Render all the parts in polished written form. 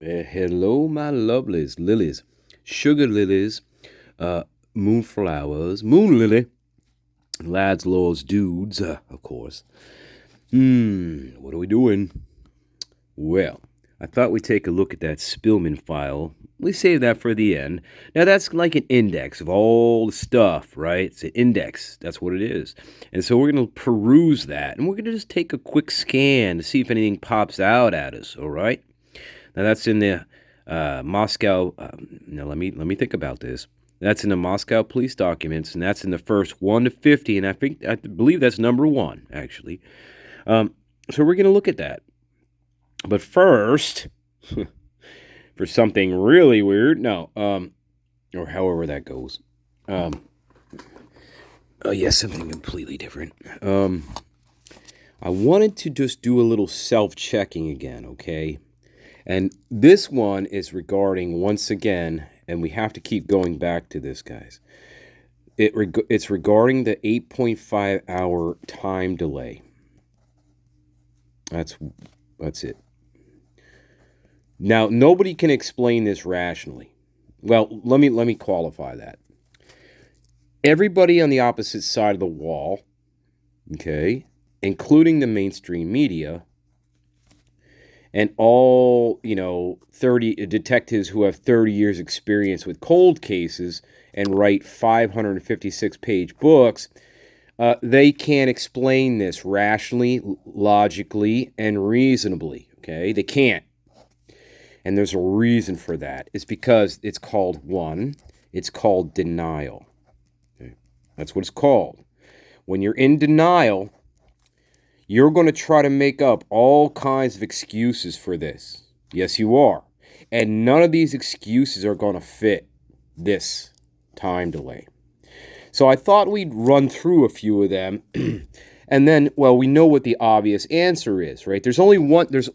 Hello, my lovelies, lilies, sugar lilies, uh, moonflowers, moon lily, lads, lords, dudes, of course. What are we doing? Well, I thought we'd take a look at that Spillman file. We save that for the end. Now, that's like an index of all the stuff, right? It's an index. That's what it is. And so we're going to peruse that, and we're going to just take a quick scan to see if anything pops out at us, all right? Now, that's in the Moscow. Now, let me think about this. That's in the Moscow police documents, and that's in the first 1 to 50, and I believe that's number 1, actually. So we're going to look at that. But first, for something really weird, no, or however that goes. Oh yes, something completely different. I wanted to just do a little self-checking again, okay? And this one is regarding, once again, and we have to keep going back to this, guys. It's regarding the 8.5-hour time delay. That's it. Now, nobody can explain this rationally. Well, let me qualify that. Everybody on the opposite side of the wall, okay, including the mainstream media, and all, 30 detectives who have 30 years experience with cold cases and write 556-page books, they can't explain this rationally, logically, and reasonably, okay? They can't. And there's a reason for that. It's because it's called denial. Okay? That's what it's called. When you're in denial, you're going to try to make up all kinds of excuses for this. Yes, you are. And none of these excuses are going to fit this time delay. So I thought we'd run through a few of them. And then, well, we know what the obvious answer is, right? There's only one answer.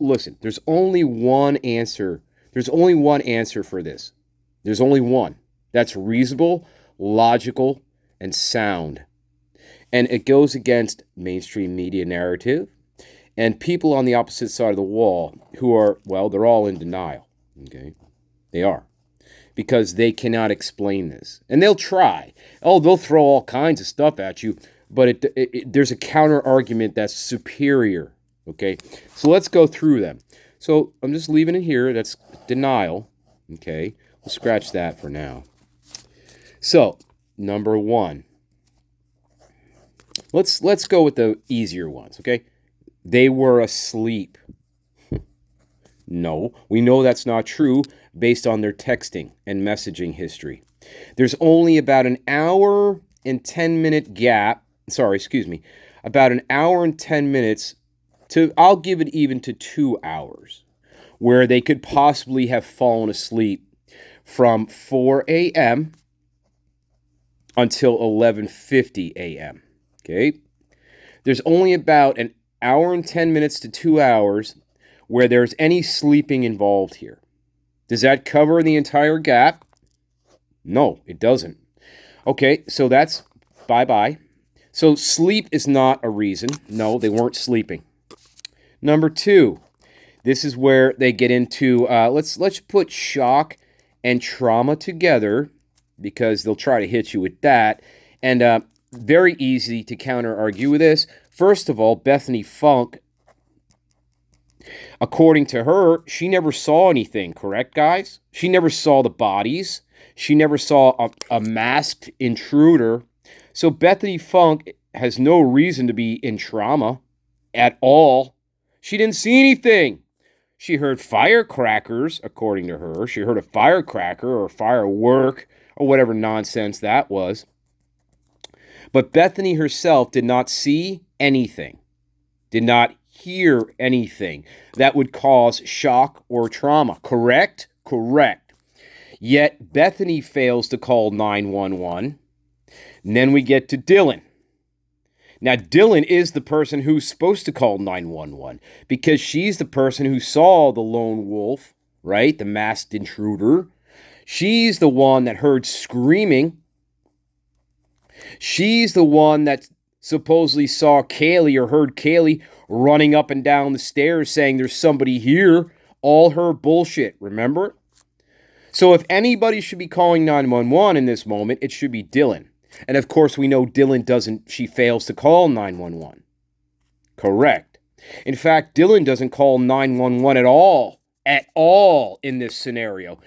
There's only one answer for this. There's only one. That's reasonable, logical, and sound. And it goes against mainstream media narrative and people on the opposite side of the wall who are, well, they're all in denial, okay? They are. Because they cannot explain this. And they'll try. Oh, they'll throw all kinds of stuff at you, but there's a counter argument that's superior, okay? So let's go through them. So I'm just leaving it here. That's denial, okay? We'll scratch that for now. So, number 1. Let's go with the easier ones, okay? They were asleep. No, we know that's not true based on their texting and messaging history. There's only about an hour and 10-minute gap. About an hour and 10 minutes I'll give it even to 2 hours where they could possibly have fallen asleep from 4 a.m. until 11:50 a.m. Okay? There's only about an hour and 10 minutes to 2 hours where there's any sleeping involved here. Does that cover the entire gap? No, it doesn't. Okay, so that's bye-bye. So sleep is not a reason. No, they weren't sleeping. Number 2, this is where they get into, let's put shock and trauma together because they'll try to hit you with that. And very easy to counter-argue with this. First of all, Bethany Funk, according to her, she never saw anything, correct, guys? She never saw the bodies. She never saw a masked intruder. So Bethany Funk has no reason to be in trauma at all. She didn't see anything. She heard firecrackers, according to her. She heard a firecracker or firework or whatever nonsense that was. But Bethany herself did not see anything, did not hear anything that would cause shock or trauma. Correct? Correct. Yet Bethany fails to call 911. And then we get to Dylan. Now, Dylan is the person who's supposed to call 911 because she's the person who saw the lone wolf, right? The masked intruder. She's the one that heard screaming. She's the one that supposedly saw Kaylee or heard Kaylee running up and down the stairs saying there's somebody here. All her bullshit, remember? So if anybody should be calling 911 in this moment, it should be Dylan. And of course, we know she fails to call 911. Correct. In fact, Dylan doesn't call 911 at all in this scenario.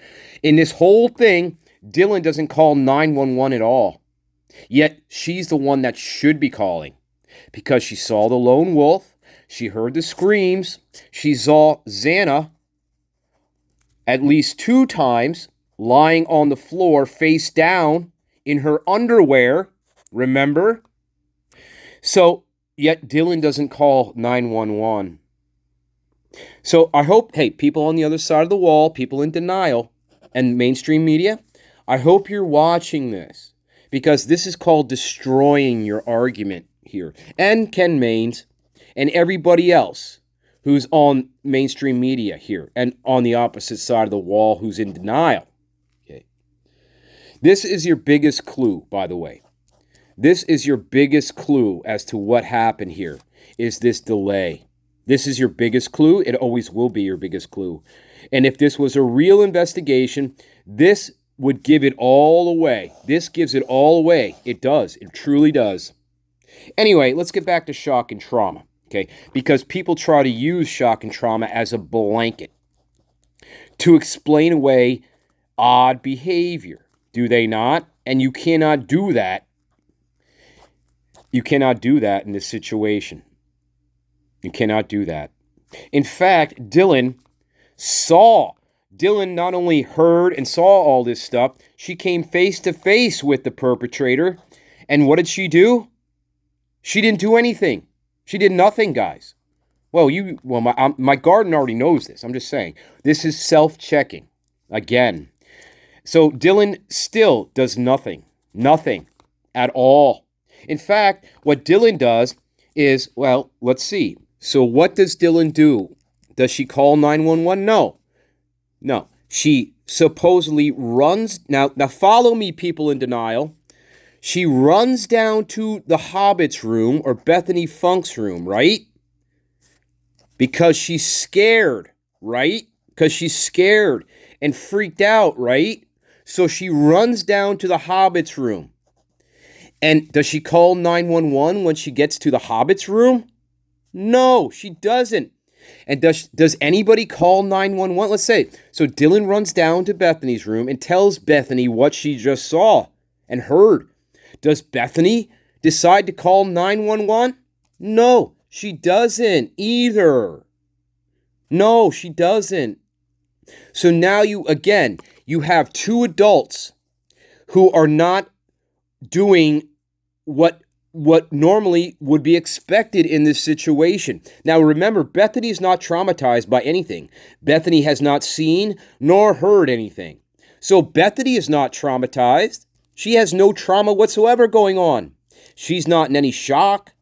In this whole thing, Dylan doesn't call 911 at all. Yet she's the one that should be calling because she saw the lone wolf, she heard the screams, she saw Xana at least 2 times lying on the floor face down in her underwear, remember? So, yet Dylan doesn't call 911. So I hope, hey, people on the other side of the wall, people in denial, and mainstream media, I hope you're watching this because this is called destroying your argument here. And Ken Maines and everybody else who's on mainstream media here and on the opposite side of the wall who's in denial. Okay. This is your biggest clue, by the way. This is your biggest clue as to what happened here, is this delay. This is your biggest clue. It always will be your biggest clue. And if this was a real investigation, this would give it all away. This gives it all away. It does. It truly does. Anyway, let's get back to shock and trauma, okay? Because people try to use shock and trauma as a blanket to explain away odd behavior. Do they not? And you cannot do that. You cannot do that in this situation. You cannot do that. In fact, Dylan not only heard and saw all this stuff, she came face to face with the perpetrator. And what did she do? She didn't do anything. She did nothing, guys. Well, my garden already knows this. I'm just saying. This is self-checking. Again. So Dylan still does nothing. Nothing at all. In fact, what Dylan does is, well, let's see. So what does Dylan do? Does she call 911? No. She supposedly runs. Now follow me, people in denial. She runs down to the Hobbit's room or Bethany Funk's room, right? Because she's scared, right? Because she's scared and freaked out, right? So she runs down to the Hobbit's room. And does she call 911 when she gets to the Hobbit's room? No, she doesn't. And does anybody call 911? Let's say, so Dylan runs down to Bethany's room and tells Bethany what she just saw and heard. Does Bethany decide to call 911? No, she doesn't either. No, she doesn't. So now you have 2 adults who are not doing what normally would be expected in this situation. Now remember, Bethany is not traumatized by anything. Bethany has not seen nor heard anything. So Bethany is not traumatized. She has no trauma whatsoever going on. She's not in any shock.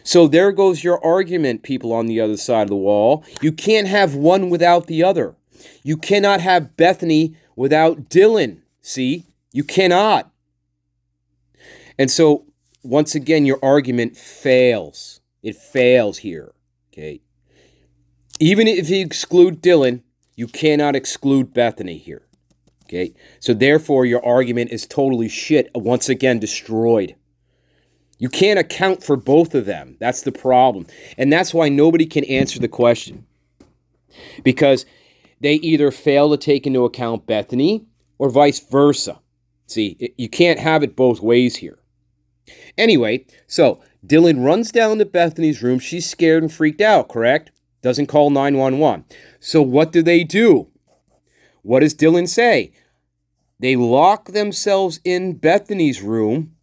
So there goes your argument, people on the other side of the wall. You can't have one without the other. You cannot have Bethany without Dylan. See? You cannot. And so, once again, your argument fails. It fails here. Okay? Even if you exclude Dylan, you cannot exclude Bethany here. Okay? So therefore, your argument is totally shit. Once again, destroyed. You can't account for both of them. That's the problem. And that's why nobody can answer the question. Because they either fail to take into account Bethany or vice versa. See, you can't have it both ways here. Anyway, so Dylan runs down to Bethany's room. She's scared and freaked out, correct? Doesn't call 911. So what do? What does Dylan say? They lock themselves in Bethany's room.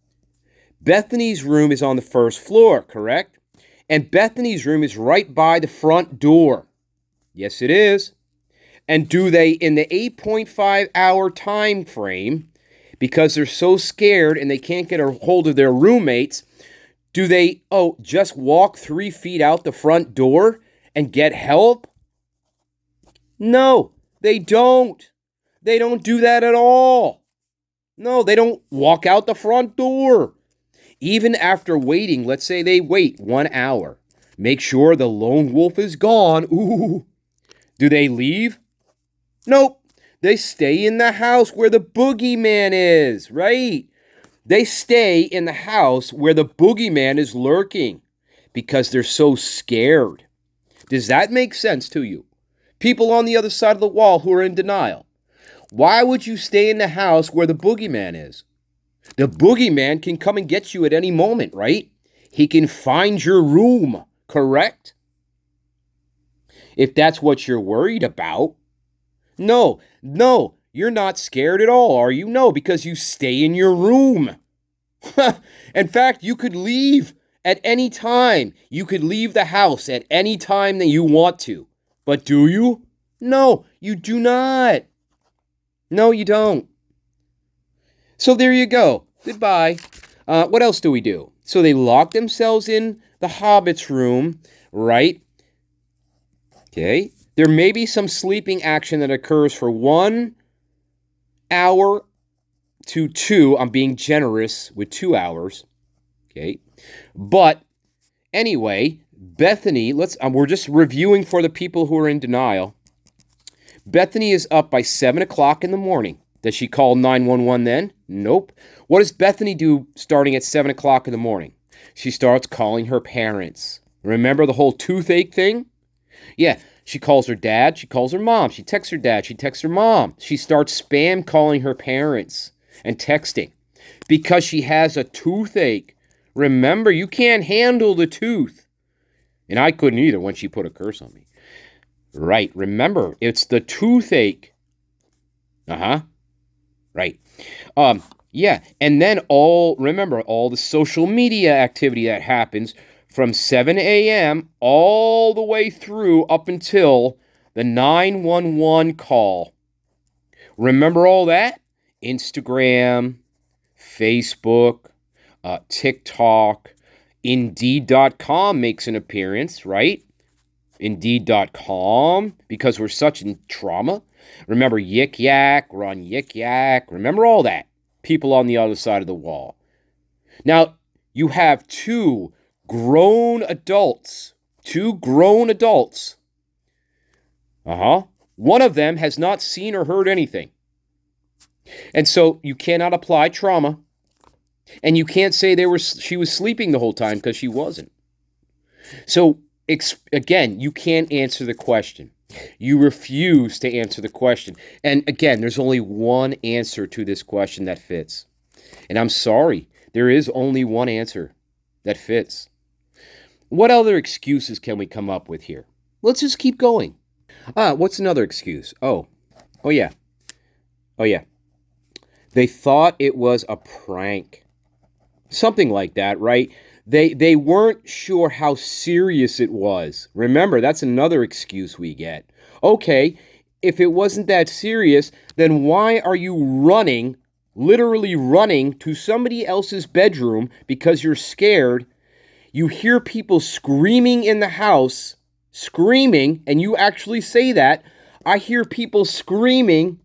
Bethany's room is on the first floor, correct? And Bethany's room is right by the front door. Yes, it is. And do they, in the 8.5 hour time frame, because they're so scared and they can't get a hold of their roommates, do they, just walk 3 feet out the front door and get help? No, they don't. They don't do that at all. No, they don't walk out the front door. Even after waiting, let's say they wait 1 hour. Make sure the lone wolf is gone. Ooh. Do they leave? Nope. They stay in the house where the boogeyman is, right? They stay in the house where the boogeyman is lurking because they're so scared. Does that make sense to you? People on the other side of the wall who are in denial. Why would you stay in the house where the boogeyman is? The boogeyman can come and get you at any moment, right? He can find your room, correct? If that's what you're worried about. No, you're not scared at all, are you? No, because you stay in your room. In fact, you could leave at any time. You could leave the house at any time that you want to. But do you? No, you do not. No, you don't. So there you go. Goodbye. What else do we do? So they lock themselves in the Hobbit's room, right? Okay. There may be some sleeping action that occurs for 1 hour to 2. I'm being generous with 2 hours. Okay. But anyway, Bethany, we're just reviewing for the people who are in denial. Bethany is up by 7 o'clock in the morning. Does she call 911 then? Nope. What does Bethany do starting at 7 o'clock in the morning? She starts calling her parents. Remember the whole toothache thing? Yeah, she calls her dad, she calls her mom, she texts her dad, she texts her mom. She starts spam calling her parents and texting because she has a toothache. Remember, you can't handle the tooth. And I couldn't either when she put a curse on me. Right, remember, it's the toothache. Right. Yeah, and then all the social media activity that happens from 7 a.m. all the way through up until the 911 call. Remember all that? Instagram, Facebook, TikTok, Indeed.com makes an appearance, right? Indeed.com, because we're such in trauma. Remember Yik Yak, Run Yik Yak. Remember all that. People on the other side of the wall. Now, you have two grown adults. One of them has not seen or heard anything. And so you cannot apply trauma. And you can't say she was sleeping the whole time because she wasn't. So, again, you can't answer the question. You refuse to answer the question. And again, there's only one answer to this question that fits. And I'm sorry, there is only one answer that fits. What other excuses can we come up with here? Let's just keep going. What's another excuse? Oh yeah. They thought it was a prank. Something like that, right? They weren't sure how serious it was. Remember, that's another excuse we get. Okay, if it wasn't that serious, then why are you literally running to somebody else's bedroom because you're scared? You hear people screaming in the house, and you actually say that. I hear people screaming.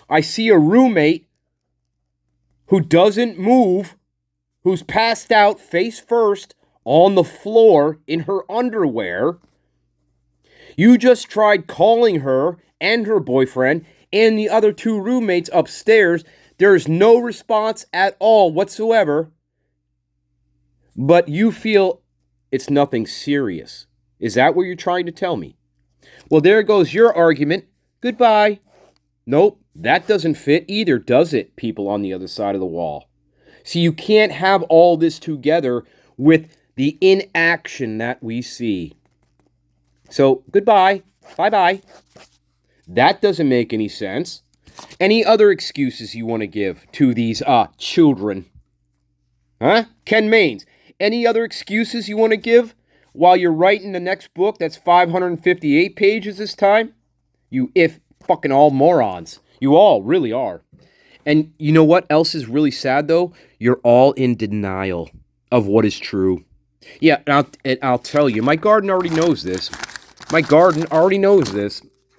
I see a roommate who doesn't move, who's passed out face first on the floor in her underwear. You just tried calling her and her boyfriend and the other 2 roommates upstairs. There's no response at all whatsoever. But you feel it's nothing serious. Is that what you're trying to tell me? Well, there goes your argument. Goodbye. Nope, that doesn't fit either, does it, people on the other side of the wall? See, you can't have all this together with the inaction that we see. So, goodbye. Bye-bye. That doesn't make any sense. Any other excuses you want to give to these children? Ken Maines, any other excuses you want to give while you're writing the next book that's 558 pages this time? You fucking all morons. You all really are. And you know what else is really sad, though? You're all in denial of what is true. Yeah, and I'll tell you, my garden already knows this.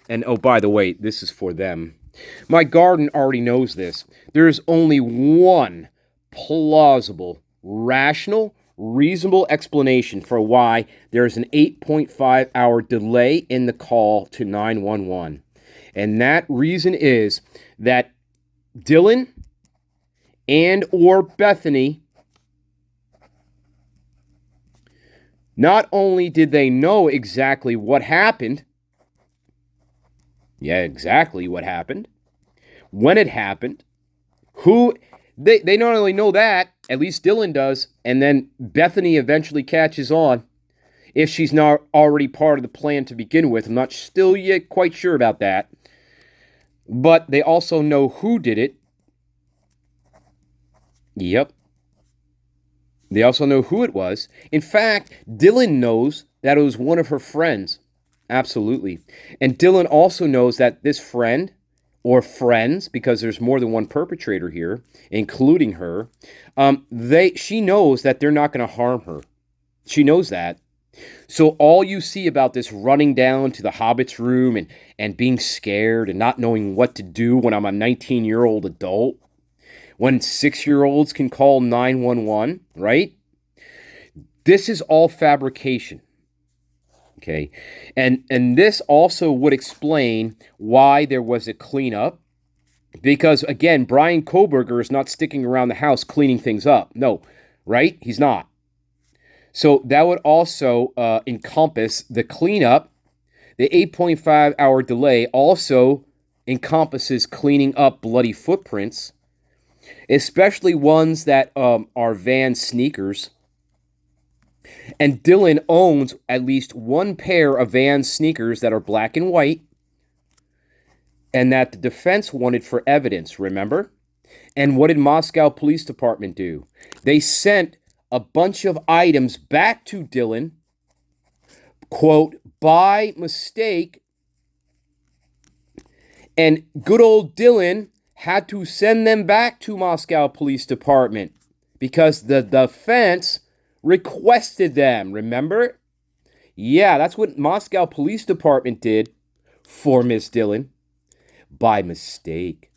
And oh, by the way, this is for them. My garden already knows this. There is only one plausible, rational, reasonable explanation for why there is an 8.5-hour delay in the call to 911. And that reason is that Dylan and or Bethany, not only did they know exactly what happened, exactly what happened, when it happened, they not only know that, at least Dylan does, and then Bethany eventually catches on, if she's not already part of the plan to begin with. I'm not still yet quite sure about that. But they also know who did it. Yep. They also know who it was. In fact, Dylan knows that it was one of her friends. Absolutely. And Dylan also knows that this friend, or friends, because there's more than one perpetrator here, including her, she knows that they're not going to harm her. She knows that. So all you see about this running down to the Hobbit's room and being scared and not knowing what to do when I'm a 19-year-old adult, when 6-year-olds can call 911, right? This is all fabrication. Okay, and this also would explain why there was a cleanup, because, again, Brian Koberger is not sticking around the house cleaning things up. No, right? He's not. So that would also encompass the cleanup. The 8.5-hour delay also encompasses cleaning up bloody footprints, especially ones that are Van sneakers. And Dylan owns at least one pair of Van sneakers that are black and white, and that the defense wanted for evidence, remember? And what did Moscow Police Department do? They sent a bunch of items back to Dylan, quote, by mistake, and good old Dylan had to send them back to Moscow Police Department because the defense requested them, remember? Yeah, that's what Moscow Police Department did for Miss Dylan. By mistake.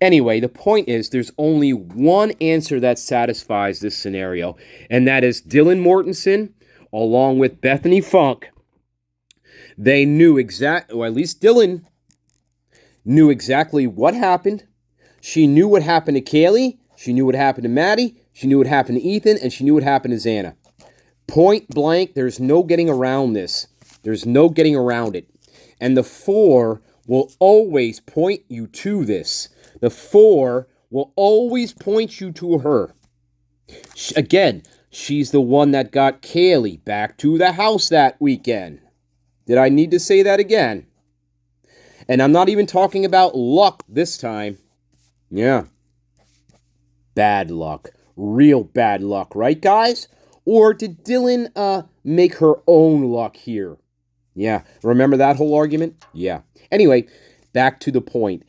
Anyway, the point is there's only one answer that satisfies this scenario, and that is Dylan Mortensen, along with Bethany Funk. They knew or at least Dylan knew exactly what happened. She knew what happened to Kaylee. She knew what happened to Maddie. She knew what happened to Ethan, and she knew what happened to Xana. Point blank, there's no getting around this. There's no getting around it. And the 4 will always point you to this. The 4 will always point you to her. Again, she's the one that got Kaylee back to the house that weekend. Did I need to say that again? And I'm not even talking about luck this time. Yeah. Bad luck. Real bad luck, right, guys? Or did Dylan make her own luck here? Yeah. Remember that whole argument? Yeah. Anyway, back to the point.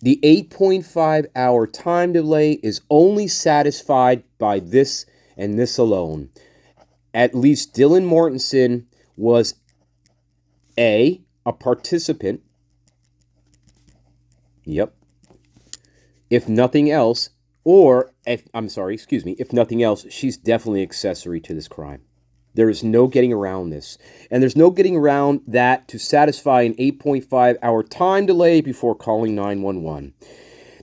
The 8.5-hour time delay is only satisfied by this and this alone. At least Dylan Mortensen was a participant. Yep. If nothing else, if nothing else, she's definitely accessory to this crime. There is no getting around this. And there's no getting around that to satisfy an 8.5-hour time delay before calling 911.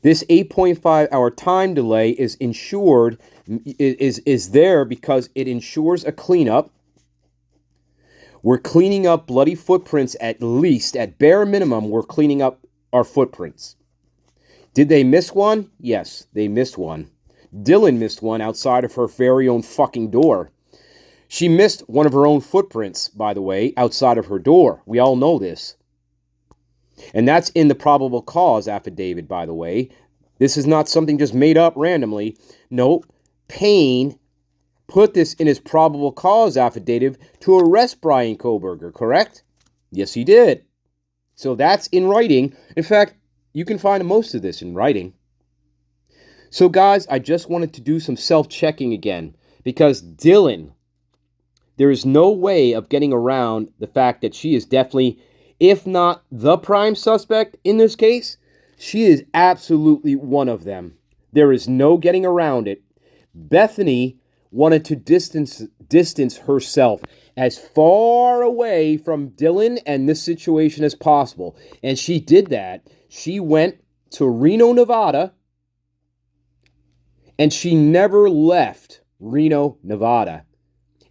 This 8.5-hour time delay is ensured, is there because it ensures a cleanup. We're cleaning up bloody footprints at least. At bare minimum, we're cleaning up our footprints. Did they miss one? Yes, they missed one. Dylan missed one outside of her very own fucking door. She missed one of her own footprints, by the way, outside of her door. We all know this. And that's in the probable cause affidavit, by the way. This is not something just made up randomly. No, Payne put this in his probable cause affidavit to arrest Brian Koberger, correct? Yes, he did. So that's in writing. In fact, you can find most of this in writing. So, guys, I just wanted to do some self-checking again, because Dylan, there is no way of getting around the fact that she is definitely, if not the prime suspect in this case, she is absolutely one of them. There is no getting around it. Bethany wanted to distance herself as far away from Dylan and this situation as possible. And she did that. She went to Reno, Nevada, and she never left Reno, Nevada.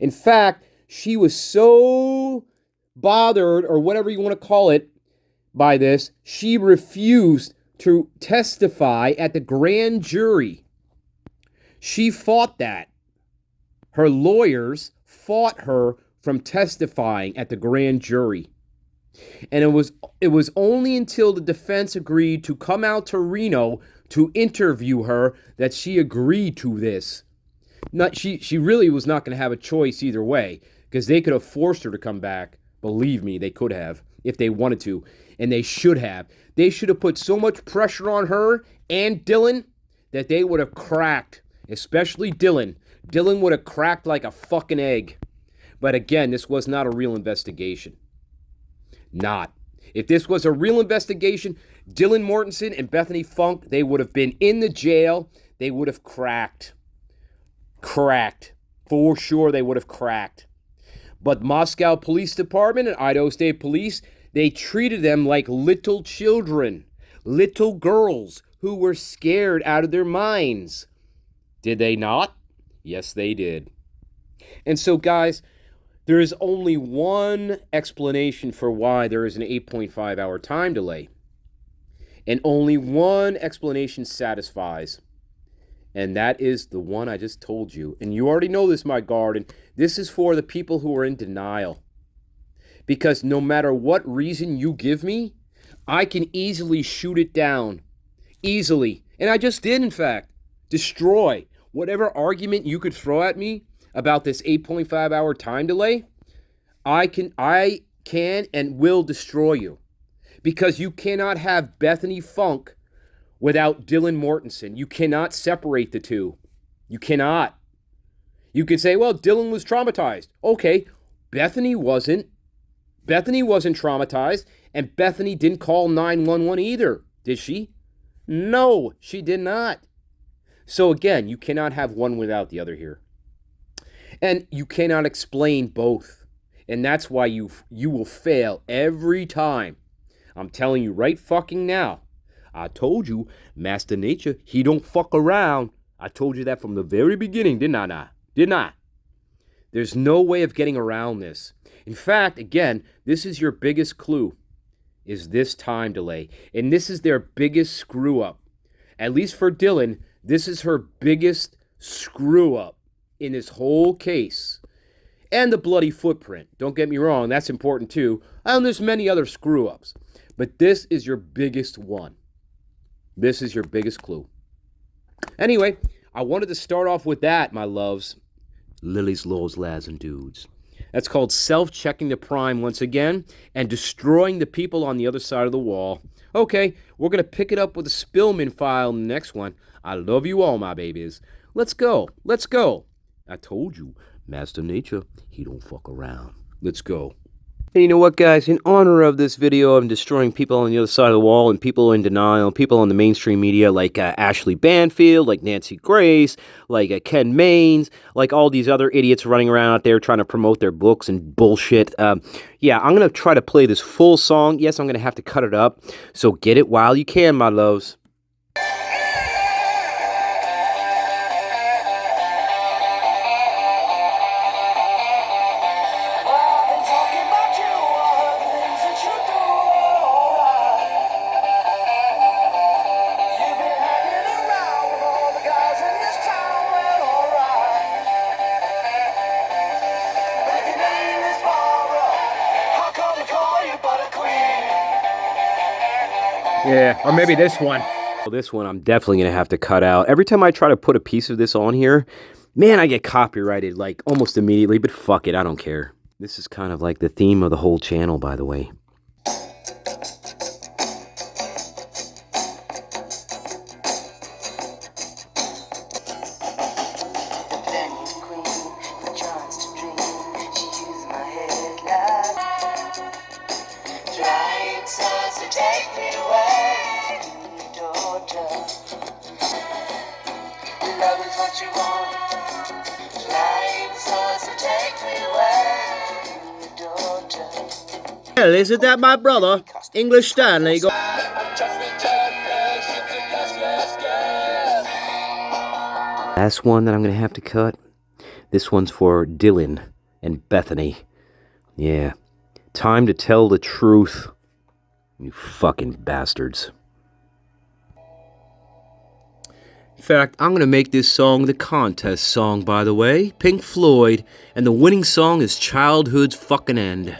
In fact, she was so bothered, or whatever you want to call it, by this, she refused to testify at the grand jury. She fought that. Her lawyers fought her from testifying at the grand jury. And it was only until the defense agreed to come out to Reno to interview her that she agreed to this. She really was not going to have a choice either way, because they could have forced her to come back. Believe me, they could have if they wanted to, and they should have. They should have put so much pressure on her and Dylan that they would have cracked, especially Dylan. Dylan would have cracked like a fucking egg. But again, this was not a real investigation. Not. If this was a real investigation, Dylan Mortensen and Bethany Funk, they would have been in the jail. They would have cracked. Cracked. For sure they would have cracked. But Moscow Police Department and Idaho State Police, they treated them like little children. Little girls who were scared out of their minds. Did they not? Yes, they did. And so, guys, there is only one explanation for why there is an 8.5 hour time delay. And only one explanation satisfies. And that is the one I just told you. And you already know this, my garden. This is for the people who are in denial. Because no matter what reason you give me, I can easily shoot it down. Easily. And I just did, in fact. Destroy whatever argument you could throw at me about this 8.5 hour time delay. I can and will destroy you. Because you cannot have Bethany Funk without Dylan Mortensen. You cannot separate the two. You cannot. You could say, well, Dylan was traumatized. Okay, Bethany wasn't. Bethany wasn't traumatized, and Bethany didn't call 911 either, did she? No, she did not. So again, you cannot have one without the other here. And you cannot explain both. And that's why you will fail every time. I'm telling you right fucking now. I told you, Master Nature, he don't fuck around. I told you that from the very beginning, didn't I? Didn't I? There's no way of getting around this. In fact, again, this is your biggest clue, is this time delay. And this is their biggest screw up. At least for Dylan, this is her biggest screw up in this whole case. And the bloody footprint. Don't get me wrong, that's important too. And there's many other screw ups. But this is your biggest one. This is your biggest clue. Anyway, I wanted to start off with that, my loves. Lilies, lords, lads, and dudes. That's called self-checking the prime once again and destroying the people on the other side of the wall. Okay, we're going to pick it up with the Spillman file in the next one. I love you all, my babies. Let's go. Let's go. I told you, Master Nature, he don't fuck around. Let's go. And you know what, guys? In honor of this video of destroying people on the other side of the wall and people in denial, people on the mainstream media like Ashley Banfield, like Nancy Grace, like Ken Maines, like all these other idiots running around out there trying to promote their books and bullshit. Yeah, I'm going to try to play this full song. Yes, I'm going to have to cut it up. So get it while you can, my loves. Yeah, or maybe this one. Well, this one I'm definitely going to have to cut out. Every time I try to put a piece of this on here, man, I get copyrighted like almost immediately, but fuck it, I don't care. This is kind of like the theme of the whole channel, by the way. Love is what you want. Hell, isn't that my brother, English Stanley? Last one that I'm going to have to cut. This one's for Dylan and Bethany. Yeah. Time to tell the truth. You fucking bastards. In fact, I'm going to make this song the contest song, by the way. Pink Floyd. And the winning song is Childhood's Fucking End.